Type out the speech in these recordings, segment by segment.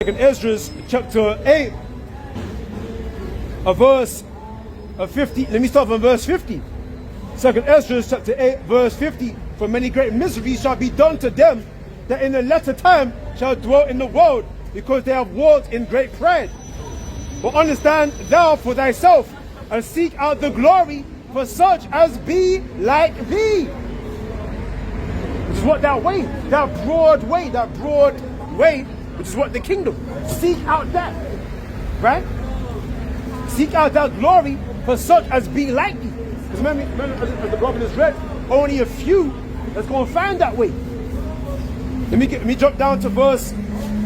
In Ezra chapter 8, a verse 50. Let me start from verse 50. Second Ezra chapter 8, verse 50. For many great miseries shall be done to them that in the latter time shall dwell in the world, because they have walked in great pride. But understand thou for thyself, and seek out the glory for such as be like thee. Which is what that way, that broad way, which is what the kingdom. Seek out that, right? Seek out that glory for such as be like thee. Because remember, as the brother has read, only a few that's going to find that way. Let me jump down to verse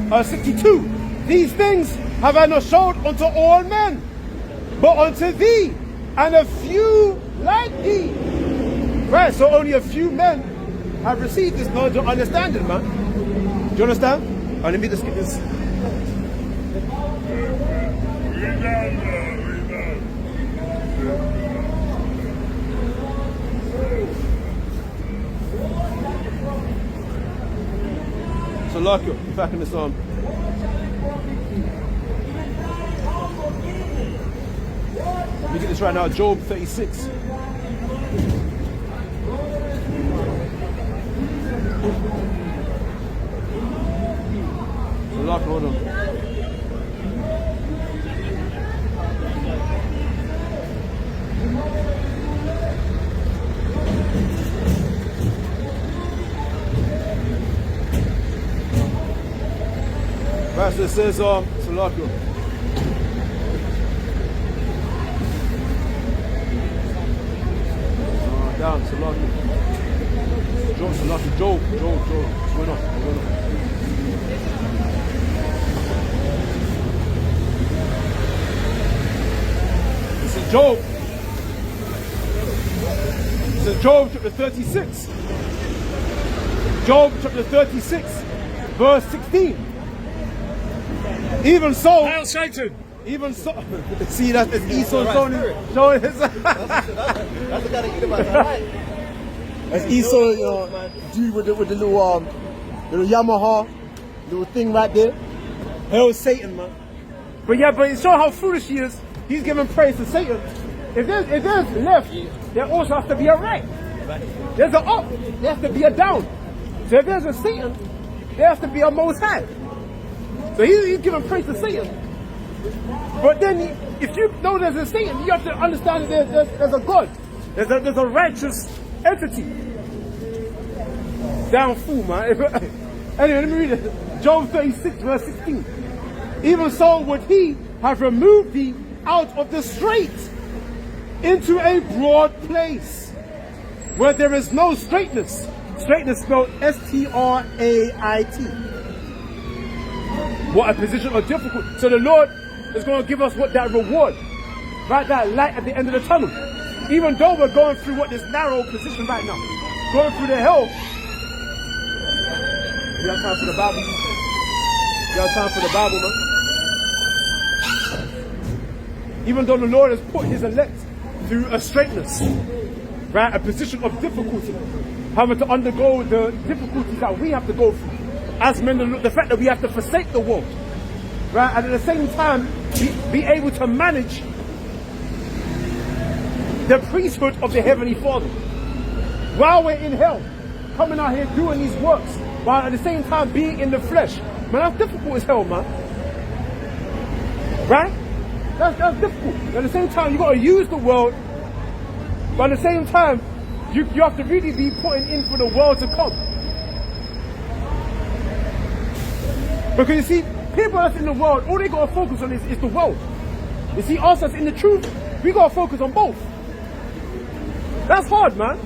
62. These things have I not showed unto all men, but unto thee, and a few like thee. Right, so only a few men have received this knowledge and understanding, man. Do you understand? Let me just get this. So lock you back in this arm. Let me get this right now. Job 36. Lock, hold on. Right, so it says, Salako. Down, Salako. Job. What's going on? Job. This is Job chapter 36. Job chapter 36, verse 16. Even so, Hail Satan! Even so, see that's Esau showing his. That's the guy that you about that. That's Esau, dude with the little Yamaha, little thing right there. Hail Satan, man. But it shows how foolish he is. He's giving praise to Satan. If there's left, there also has to be a right. There's an up, there has to be a down. So if there's a Satan, there has to be a Most High. So he's giving praise to Satan. But then, if you know there's a Satan, you have to understand that there's a God. There's a righteous entity. Down fool, man. Anyway, let me read it. Job 36, verse 16. Even so would he have removed thee out of the strait into a broad place where there is no straightness. Straightness spelled S-T-R-A-I-T. What a position of difficulty. So the Lord is going to give us what that reward, right? That light at the end of the tunnel. Even though we're going through this narrow position right now, going through the hell. You got time for the Bible? You got time for the Bible, man? Even though the Lord has put his elect through a straightness, right? A position of difficulty, having to undergo the difficulties that we have to go through. As men, the fact that we have to forsake the world, right? And at the same time, be able to manage the priesthood of the Heavenly Father. While we're in hell, coming out here doing these works, while at the same time being in the flesh. Man, that's difficult as hell, man. Right? That's difficult. At the same time, you got to use the world, but at the same time, you have to really be putting in for the world to come. Because you see, people that's in the world, all they got to focus on is the world. You see, us that's in the truth, we got to focus on both. That's hard, man.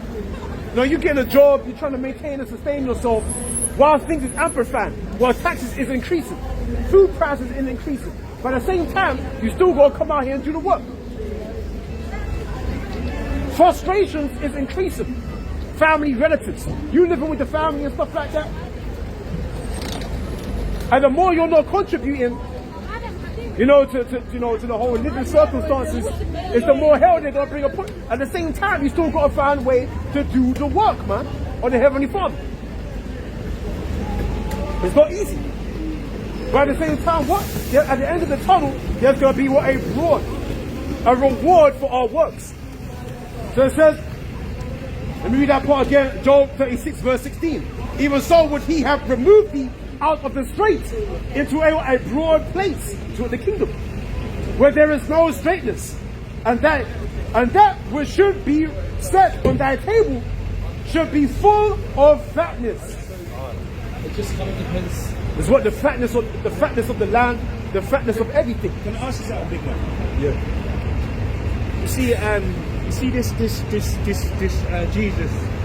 You know, you getting a job, you're trying to maintain and sustain yourself, while things is amplifying, while taxes is increasing, food prices is increasing. But at the same time, you still got to come out here and do the work. Frustrations is increasing. Family, relatives, you living with the family and stuff like that. And the more you're not contributing, to the whole living circumstances, is the more hell they're gonna bring upon. At the same time, you still gotta find a way to do the work, man, on the Heavenly Father. It's not easy. But at the same time, what? At the end of the tunnel, there's going to be what? A reward for our works. So it says, let me read that part again, Job 36 verse 16. Even so would he have removed thee out of the strait into a broad place, to the kingdom, where there is no straightness, and that which should be set on thy table should be full of fatness. It just kind of depends. It's what the fatness of the land, the fatness of everything. Can I ask you something, big man? Yeah. You see this Jesus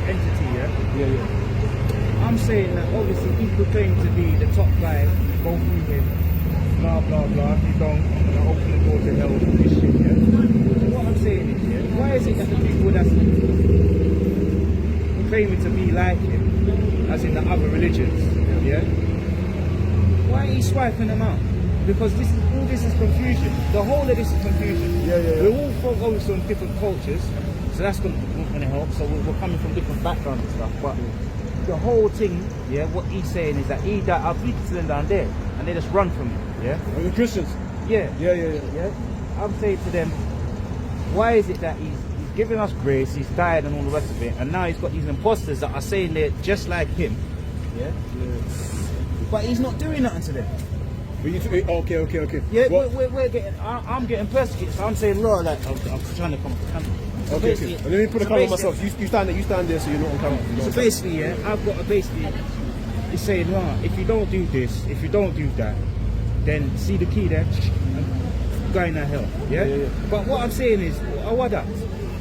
entity, yeah? Yeah. I'm saying that obviously he proclaimed to be the top guy, go through him, blah blah blah. If you don't, I'm gonna open the door to hell with this shit, yeah? So what I'm saying is, yeah, why is it that the people that's claiming to be like him, as in the other religions, yeah? Why are you swiping them out? Because all this is confusion. The whole of this is confusion. Yeah. We're all focused on different cultures, so that's not going to help. So we're coming from different backgrounds and stuff. But the whole thing, yeah, what he's saying is that I'll speak to them down there, and they just run from it. Yeah. Are you Christians? Yeah. Yeah. I'm saying to them, why is it that he's giving us grace, he's died and all the rest of it, and now he's got these imposters that are saying they're just like him. Yeah. But he's not doing nothing to them. Okay. Yeah, What? we're getting. I'm getting persecuted, so I'm saying, Lord, like, I'm trying to come. So Okay. basically- Let me put a so camera on basically- myself. You stand there, so you're not on camera. So basically, yeah, I've got to basically. He's saying, nah, if you don't do this, if you don't do that, then see the key there, and go in that hell. Yeah? Yeah. But what I'm saying is, I want that,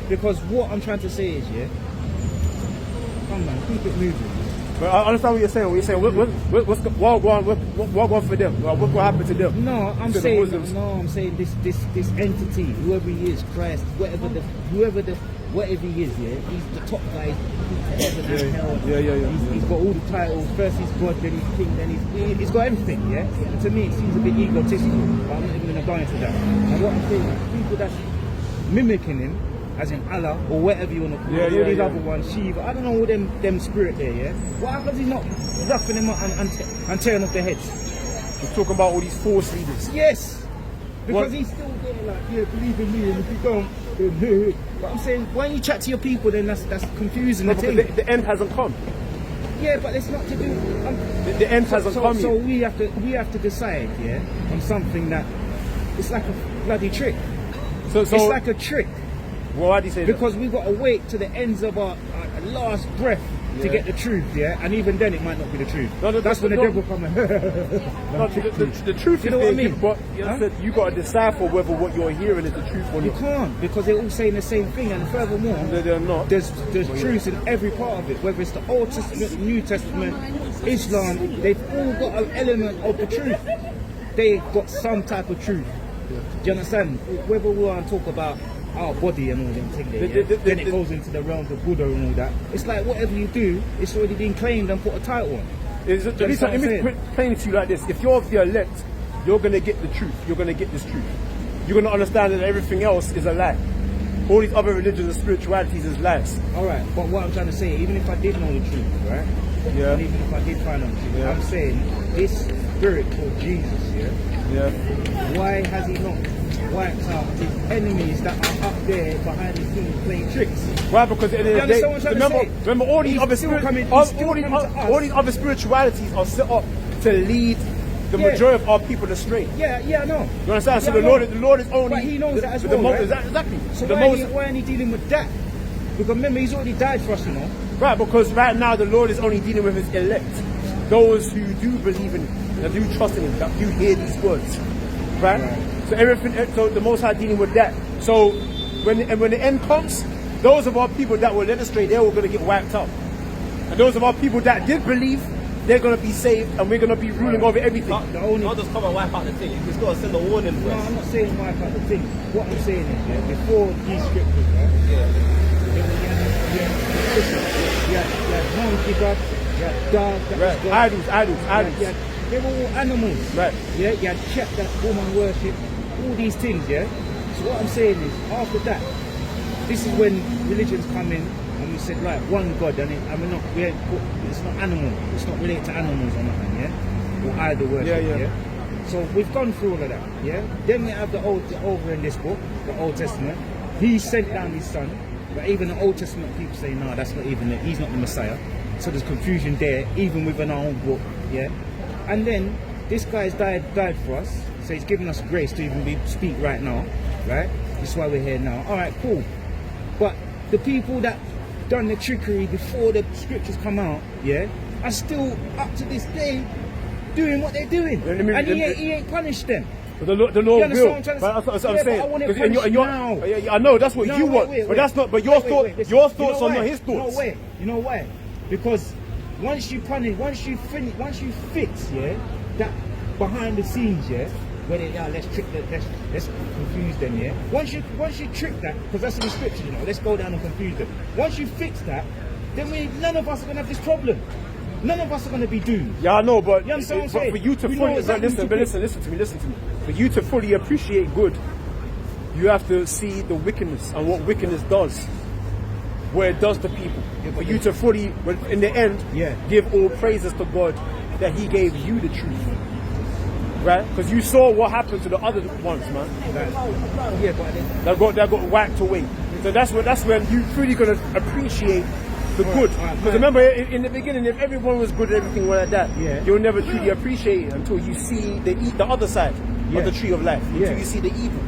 because what I'm trying to say is, yeah. Come on, keep it moving. But I understand what you're saying. What going for them? What will happen to them? No, I'm To the saying Muslims. this entity, whoever he is, Christ, whatever he is, yeah, he's the top guy, he's heaven and hell. Yeah. He's got all the titles. First he's God, then he's king, then he's got everything, yeah. And to me, it seems a bit egotistical, but I'm not even gonna go into that. And what I'm saying is, people that's mimicking him, as in Allah or whatever you want to call it, all these other ones, Shiva, I don't know all them spirit there, yeah. What happens? He's not roughing them up and tearing off their heads. We're talking about all these false leaders. Yes, because What? he's still there, like, yeah, believe in me, and if you don't, then but I'm saying, why don't you chat to your people? Then that's confusing. No, the because thing. the end hasn't come. Yeah, but it's not to do. The end hasn't come So yet. we have to decide, yeah, on something that it's like a bloody trick. So It's like a trick. well, why do you say that? Because we've got to wait to the ends of our last breath to get the truth, yeah? And even then it might not be the truth. No, That's when the no. devil comes. No, the truth You is know what I being mean? given, but Huh? said you got to decipher whether what you're hearing is the truth or You not. can't, because they're all saying the same thing, and furthermore, They're not. there's truth in every part of it, whether it's the Old Testament, New Testament, Islam, they've all got an element of the truth. They've got some type of truth. Do you understand? Whether we want to talk about our body and all them things, then it goes into the realms of Buddha and all that. It's like whatever you do, it's already been claimed and put a title on. Let me explain it to you like this. If you're of the elect, you're going to get the truth. You're going to get this truth. You're going to understand that everything else is a lie. All these other religions and spiritualities is lies. Alright, but what I'm trying to say, even if I did know the truth, right? Yeah. And even if I did find out the truth, Yeah. I'm saying this spirit called Jesus, Yeah. why has he not wiped out his enemies that are up there behind the scenes playing tricks? Why? Because at the end of the You day, understand what I'm trying to remember all these He's other still spirit- coming- he's all still these coming to us. all these other spiritualities are set up to lead the Yeah. majority of our people astray. Yeah, I know. You understand? So Yeah, I know. the Lord is only. But he knows that as the well, Mo- right? Exactly. So the why most, ain't he dealing with that? Because remember, he's already died for us, you know. right, because right now the Lord is only dealing with His elect, those who do believe in Him, that do trust in Him, that do hear these words, right? So everything. So the Most High dealing with that. So when the end comes, those of our people that were led astray, they're all going to get wiped out, and those of our people that did believe, they're going to be saved, and we're going to be ruling over everything. Not just come and wipe out the thing. You just got to send a warning No, first. I'm not saying wipe out the thing. What I'm saying is, yeah, before these scriptures, right? You had monkey gods, you had dogs, that was God. Idols. They were all animals. Right. Yeah, you had chef that woman worship, all these things, yeah? So what I'm saying is, after that, this is when religions come in and we said, right, one God, and it's not animal, it's not related to animals or nothing, yeah? Or idol worship, Yeah. So we've gone through all of that, yeah? Then we have the over in this book, the Old Testament. He sent down his son, but even the Old Testament people say, no, that's not even he's not the Messiah. So there's confusion there, even within our own book, yeah? And then this guy's died for us, so he's given us grace to even speak right now, right? That's why we're here now. All right, cool. But the people that done the trickery before the scriptures come out, yeah, are still up to this day doing what they're doing, and he ain't punished them. But the Lord will. That's what I'm saying. I want it 'Cause punished now. I know that's what you want, but that's not. But your thoughts listen. are not his thoughts. You know why? Because once you punish, once you fix, yeah, that behind the scenes, yeah, where they let's confuse them, yeah. Once you trick that, because that's in the scripture, you know, let's go down and confuse them. Once you fix that, then none of us are gonna have this problem. None of us are going to be doomed. Yeah, I know, but, you understand what I'm saying? For you to fully listen to me. For you to fully appreciate good, you have to see the wickedness and what wickedness does, what it does to people. Yeah, for you to fully, in the end, give all praises to God that He gave you the truth, right? Because you saw what happened to the other ones, man. That got whacked away. So that's when you truly gonna appreciate the good. Because remember, in the beginning, if everyone was good at everything like that, you'll never truly appreciate it until you see the other side of the tree of life. Until you see the evil.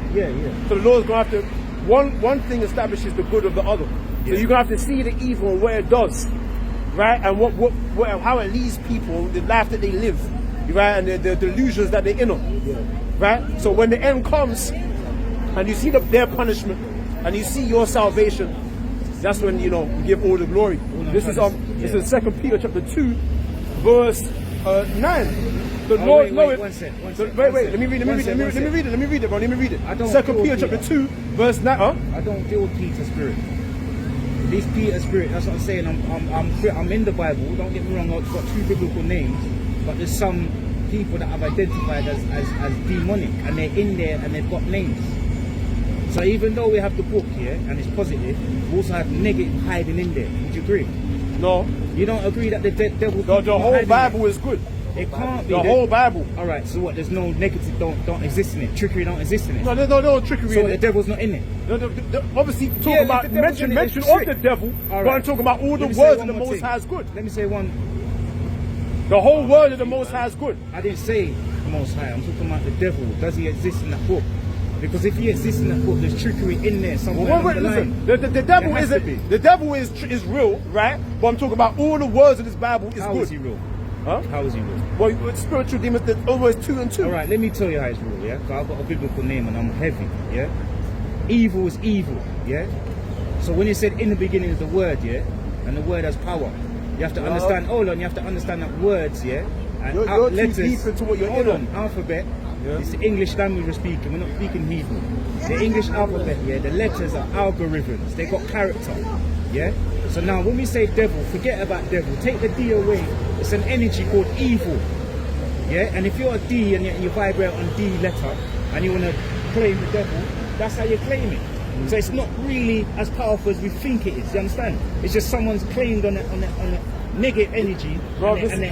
So the Lord's gonna have to. One thing establishes the good of the other. So you're gonna have to see the evil and what it does, right? And how it leads people, the life that they live, right? And the delusions that they're in on, right? So when the end comes, and you see their punishment, and you see your salvation, that's when you give all the glory. This is 2 Peter chapter 2, verse 9. The Lord knoweth. Wait. Let me read it, bro. Let me read it. 2 Peter chapter 2, verse 9. I don't deal with Peter's spirit. This Peter's spirit. That's what I'm saying. I'm in the Bible. Don't get me wrong. I've got two biblical names, but there's some people that I've identified as demonic, and they're in there and they've got names. So even though we have the book here and it's positive, we also have negative hiding in there. Would you agree? No. You don't agree that the devil? The whole Bible is good. It can't be. The whole Bible. All right. So what? There's no negative. Don't exist in it. Trickery don't exist in it. No, there's no trickery. So the devil's not in it. Obviously, talking about mention of the devil, but I'm talking about all the words of the Most High is good. Let me say one. The whole word of the Most High is good. I didn't say the Most High. I'm talking about the devil. Does he exist in that book? Because if he exists in that book, there's trickery in there somewhere along the line. The devil is real, right? But I'm talking about all the words of this Bible is good. How is he real? Huh? How is he real? Well, it's spiritual demons, there's always 2 and 2. All right, let me tell you how it's real, yeah? Because I've got a biblical name and I'm heavy, yeah? Evil is evil, yeah? So when it said in the beginning is the word, yeah? And the word has power. You have to understand, hold on, you have to understand that words, yeah? And you're letters, too deep into what you're hold on, alphabet. Yeah. It's the English language we're speaking. We're not speaking Hebrew. The English alphabet, yeah, the letters are algorithms. They got character, yeah? So now when we say devil, forget about devil. Take the D away. It's an energy called evil, yeah? And if you're a D and you vibrate on D letter and you want to claim the devil, that's how you claim it. So it's not really as powerful as we think it is, you understand? It's just someone's claimed on a negative energy, bro, and they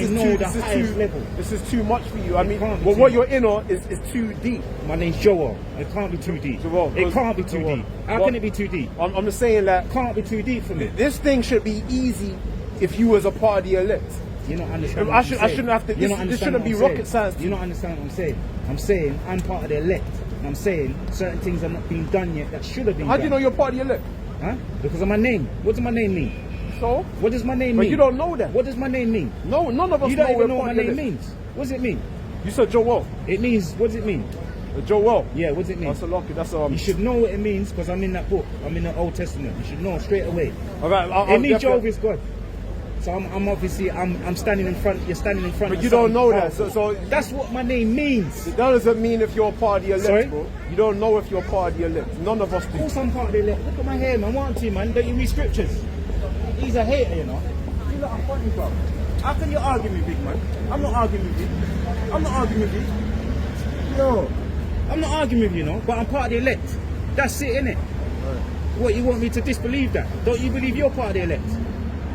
know the highest level. This is too much for you. I mean, what you're in on is too deep. My name's Joel. It can't be too deep. It can't be too deep. How can it be too deep? I'm just saying that it can't be too deep for me. This thing should be easy if you was a part of the elect. You're not understanding. I shouldn't have to. This shouldn't be rocket science. You're not understanding what I'm saying. I'm saying I'm part of the elect. And I'm saying certain things are not being done yet that should have been done. How do you know you're part of the elect? Huh? Because of my name. What does my name mean? So? What does my name mean? But you don't know that. What does my name mean? No, none of us know. You don't even know what my name means. What does it mean? You said Joel. It means, what does it mean? Joel. Yeah, what does it mean? That's a lucky. You should know what it means because I'm in that book. I'm in the Old Testament. You should know straight away. All right. It means Jehovah is God. So I'm obviously I'm standing in front. You're standing in front. But you don't know that. So that's what my name means. That doesn't mean if you're part of the elect, Sorry? bro. You don't know if you're part of the elect. None of us do. Of course I'm part of the elect. Look at my hair, man. Want to, man? Don't you read scriptures? He's a hater, you know. You look funny, bro. How can you argue with me, big man? I'm not arguing with you. I'm not arguing with you. No. I'm not arguing with you, know, but I'm part of the elect. That's it, innit? Right. What, you want me to disbelieve that? Don't you believe you're part of the elect?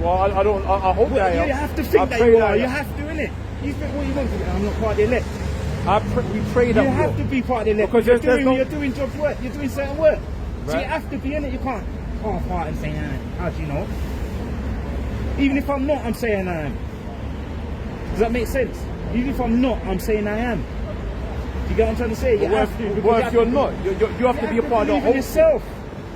Well, I don't. I hope that I am. You have to think that you are. You have to, innit? You think what you want to do? I'm not part of the elect. We pray that You we have will. to be part of the elect. Because there's no- You're doing job work. You're doing certain work. So you Right. have to be in it. You can't half-heart and say, how do you know? Even if I'm not, I'm saying I am. Does that make sense? Even if I'm not, I'm saying I am. Do you get what I'm trying to say? You What have to. if, because what you if have you're to- not? You have to be a part of the believe in whole. yourself.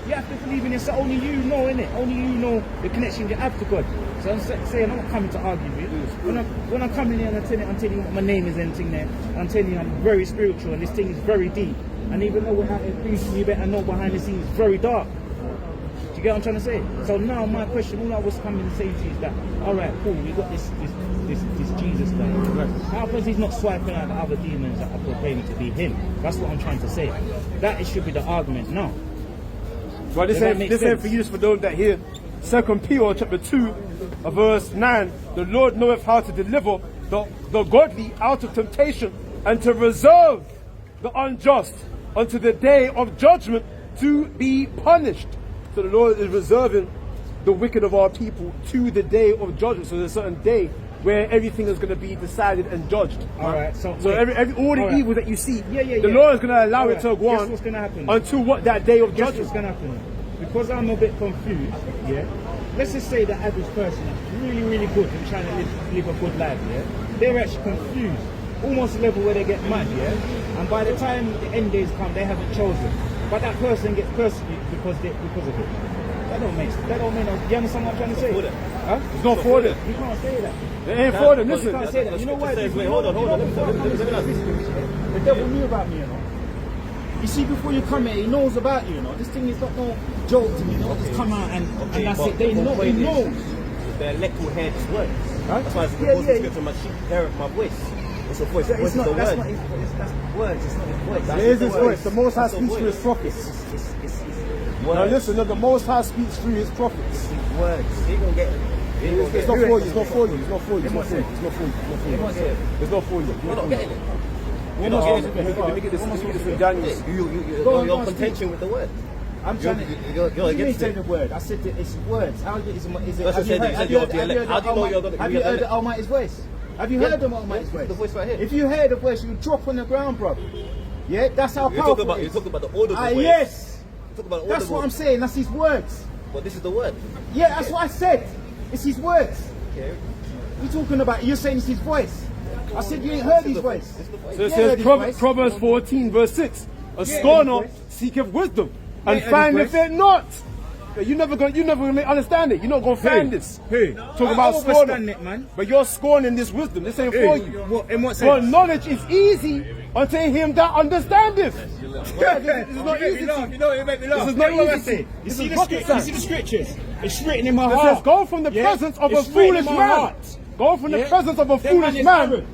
You have to believe in yourself. Only you know, innit? Only you know the connection you have to God. So I'm saying I'm not coming to argue with you. When I'm coming here and I'm telling you what my name is and thing there, I'm telling you I'm very spiritual and this thing is very deep. And even though we're having preaching, you better know behind the scenes it's very dark. Do you get what I'm trying to say? So now my question, all I was coming to say to you is that, all right, cool, we got this Jesus guy. How come he's not swiping out the other demons that are proclaiming to be him? That's what I'm trying to say. That should be the argument now. Well, this Does that ain't make this ain't sense? for use for those that hear. 2 Peter chapter 2, verse 9. The Lord knoweth how to deliver the godly out of temptation, and to reserve the unjust unto the day of judgment to be punished. So the Lord is reserving the wicked of our people to the day of judgment. So there's a certain day where everything is going to be decided and judged. All right, so So wait. all the All right. evil that you see, Yeah, the Lord is going to allow All it right. to go Guess on what's gonna happen? until what that day of Guess judgment. what's gonna happen? Because I'm a bit confused, yeah? Let's just say the average person that's really, really good and trying to live a good life, yeah? They're actually confused, almost to the level where they get mad, yeah? And by the time the end days come, they haven't chosen. But that person gets persecuted because of it. That don't make no. You understand what I'm trying to say? Huh? It's not for them. You can't say that. It ain't for them. You Listen, can't say that. You know why? Wait, hold on. The devil knew about me, you know. You see, before you come here, he knows about you, you know. This thing is not no joke to me, you know. Just come out and that's it. They know, he knows. The elect will hear his words. Huh? That's why it's Yeah, the yeah. scripture, my sheep hear my voice. It's a voice. It's Voice is not, the that's word. not his voice, that's words, it's not his voice. it is his the voice. The Most High That's the speaks through his voice. prophets. It's Now words. listen, the Most High speaks through his prophets. It's words. He gonna get it. He gonna It's get not it. for you. It's not for you. It's not for you. It's not for you. It's not for you. He won't get it. It's not for you. We're not getting it. We're not not. getting it. Let me get this in Daniel. You're contention with the word. I'm trying to. You're You didn't against say it. the word. I said that it's words. How is it? That's Have what you I said, heard- you said have you're you the heard- elect. How do you know you're gonna Have be you the heard the elect? Almighty's voice? Have you Yeah. heard the Almighty's Yeah, voice? the voice right here. If you heard the voice, you drop on the ground, bro. Yeah, that's how You're powerful talking it is. about the audible voice. Yes. You're talking about That's audible. what I'm saying. That's his words. But this is the word. Yeah, that's what I said. It's his words. Okay. You're talking about. You're saying it's his voice. I said you ain't heard his voice. This is the voice. So it Yeah, says his voice. Proverbs 14 verse 6. A Yeah, scorner his voice. seeketh wisdom and Yeah, his findeth voice. it not. You never gonna understand it. You're not gonna find this. Who? Talking I about understand scorner. it, man. But you're scorning this wisdom. This ain't for you. What, in what For sense? knowledge is easy unto him that understandeth. Yeah, this is not easy. You know, it make me laugh. This is not You know what I easy. say? You This see is the rocket scriptures? You science. see the scriptures? It's written in my It heart. says, go from the Yeah? presence of a It's written in foolish my man. heart. Go from the Yeah? presence of a That man foolish is man. Aaron.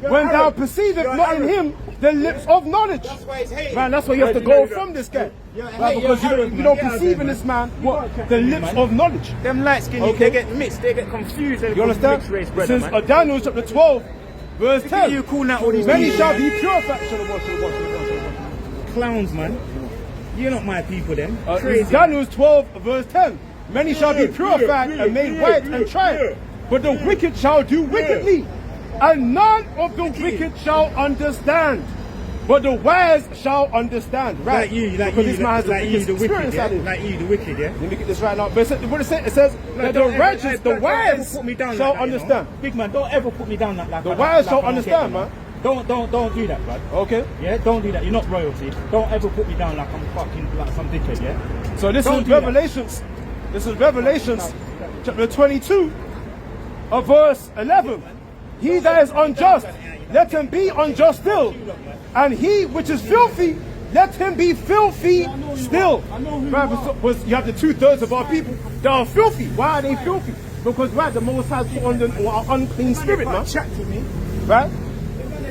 You're When thou Aaron. perceivest You're not in Aaron. him the lips of knowledge. That's why it's hated. Man, that's why you have to Why do go you know from this guy. You're Right, hating, because you're you Aaron, don't man. Get out perceive of in there, this man You what can't catch the me, lips man. of knowledge. Them light skin, Okay. they get mixed, they get confused. You understand? Mixed race, It brother, says man. Daniel chapter 12, verse 10. You calling out all these Many people, shall man. be purified. Should've watched. Clowns, man. You're not my people, then. It's Crazy. Daniel 12, verse 10. Many shall be purified and made white and tried, but the wicked shall do wickedly, and none of the wicked shall understand, but the wise shall understand. Right? Like you, because this man has like you, the wicked wicked, experience yeah? out of him. Like you, the wicked, yeah? Let me get this right now. But what it says, that the don't ever- righteous, the don't ever wise put me down shall like that, you know? understand. Big man, don't ever put me down like The like wise like shall I don't understand, get it, man. Don't do that, bud. Okay. Yeah, don't do that. You're not royalty. Don't ever put me down like I'm fucking like some dickhead, yeah? So this Don't is do that. Revelations. This is Revelations, chapter 22, of verse 11. He that is unjust, let him be unjust still, and he which is filthy, let him be filthy still. Right, but you have the 2/3 of our people that are filthy. Why are they filthy? Because right, the Most High put on them an unclean spirit, man. Chat to me. Right?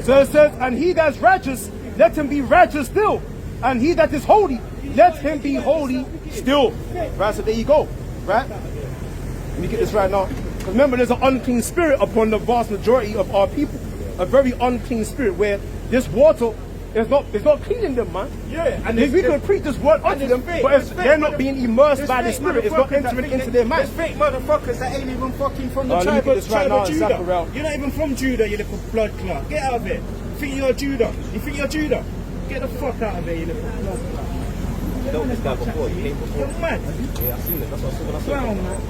So it says, and he that's righteous, let him be righteous still. And he that is holy, let him be holy still. Right? So there you go. Right? Let me get this right now. Because remember, there's an unclean spirit upon the vast majority of our people. A very unclean spirit where this water is not cleaning them, man. Yeah, And if we can preach this word unto them, but if they're not being immersed by the There's spirit, it's fake not motherfuckers entering that- into their mind. There's fake motherfuckers that ain't even fucking from the Let me tribe get of this right now Judah. in Zechariah. You're not even from Judah, you little blood clot. Get out of it. think you're Judah? You think you're Judah? Get the fuck out of here, you little clown. You know this guy before, he came before. You're mad. Yeah, I've seen it. That's what I saw when I saw Clown, him. man.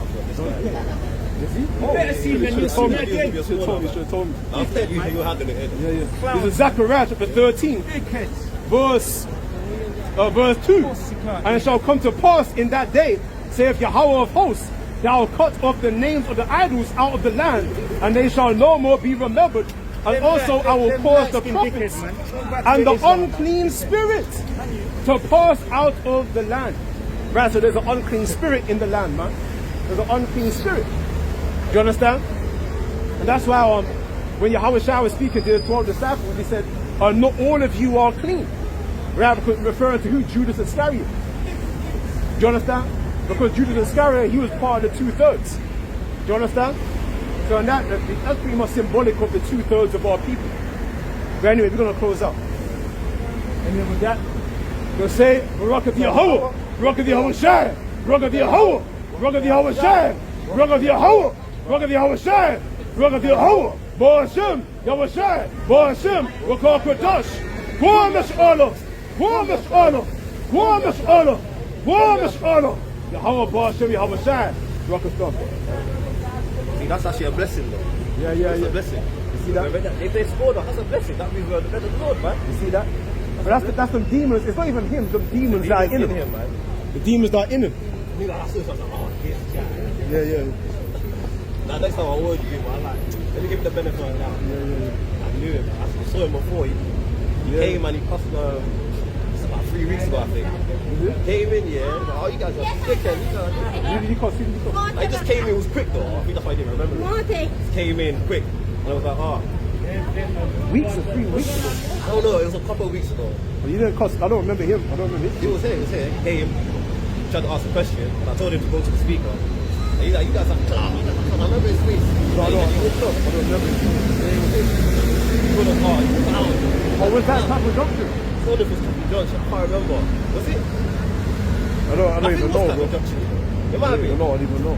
This guy. You better see me and you'll see me again. You should have told me. I'll tell you who handled it. Yeah, yeah. This is Zechariah chapter 13, Dickheads. verse 2. And it shall come to pass in that day, saith Yahweh of hosts, that I will cut off the names of the idols out of the land, and they shall no more be remembered. And also I will cause the prophets and the unclean spirit to pass out of the land. Right, so there's an unclean spirit in the land, man. There's an unclean spirit. Do you understand? And that's why when Yahweh Shai was speaking to the 12 disciples, he said, not all of you are clean. Right, because referring to who? Judas Iscariot. Do you understand? Because Judas Iscariot, he was part of the 2/3. Do you understand? So in that's pretty much symbolic of the 2/3 of our people. But anyway, we're going to close out. And then with that, we're going to say, Barak of Yahweh, Barak of Yahweh Shai, Barak of Yahweh, Barak of Yahweh Shai, Barak of Yahweh, Barak of Yahweh Shai, Barak of Yahweh, Bo Hashem, Yahweh Shai, Bo Hashem, Rakar Kodash, Go Mesh'Allah, Go Mesh'Allah, Go Mesh'Allah, Go Mesh'Allah, Yahweh Bo Hashem, Yahweh Shai, Barak of Yahweh. See, that's actually a blessing, though. Yeah, yeah, That's yeah. a blessing. You see that? If they scored us, that's a blessing. That means we're the bed of the Lord, man. You see that? But that's some demons. It's not even him. Some demons that are in him. man. The demons that are in him. Nigga, I saw something like, oh, this guy. Yeah, yeah. Now, next time I word you, man, like, let me give him the benefit of the doubt. I knew him. I saw him before. He came and he passed it's about 3 weeks ago, I think. Came in, yeah. Like, oh, you guys are dickhead. You guys are You can't see him. I just came in, it was quick though. I think that's why I didn't remember it. Just came in quick. And I was like, oh, Weeks or 3 weeks ago. I don't know, it was a couple of weeks ago. But you didn't cost. I don't remember him. I don't remember He him. was here. He came, tried to ask a question, and I told him to go to the speaker. And he's like, you guys are clown. I remember his face. No, I And don't. he walked up. I don't remember him. He told us, oh, you clown. Oh, was that Papa Junction? I told him it was Captain Junction. I can't remember. Was it? I don't I think even it was know, Captain bro. Junction. It I might have don't even been. know. I don't even know.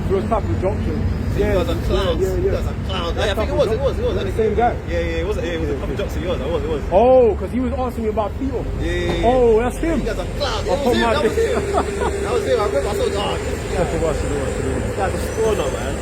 It was Papa Junction. You guys are clowns. Yeah, You yeah. guys are clowns. That's I think it Papa was. Junction. I think The same guy. Yeah, it was a Captain Junction. It was. Oh, because he was asking me about Theo. Yeah. Oh, that's him. You guys are clowns. Oh, That was him. my That was him. I remember. I saw, oh, this That's the worst. guy's a scorer, man.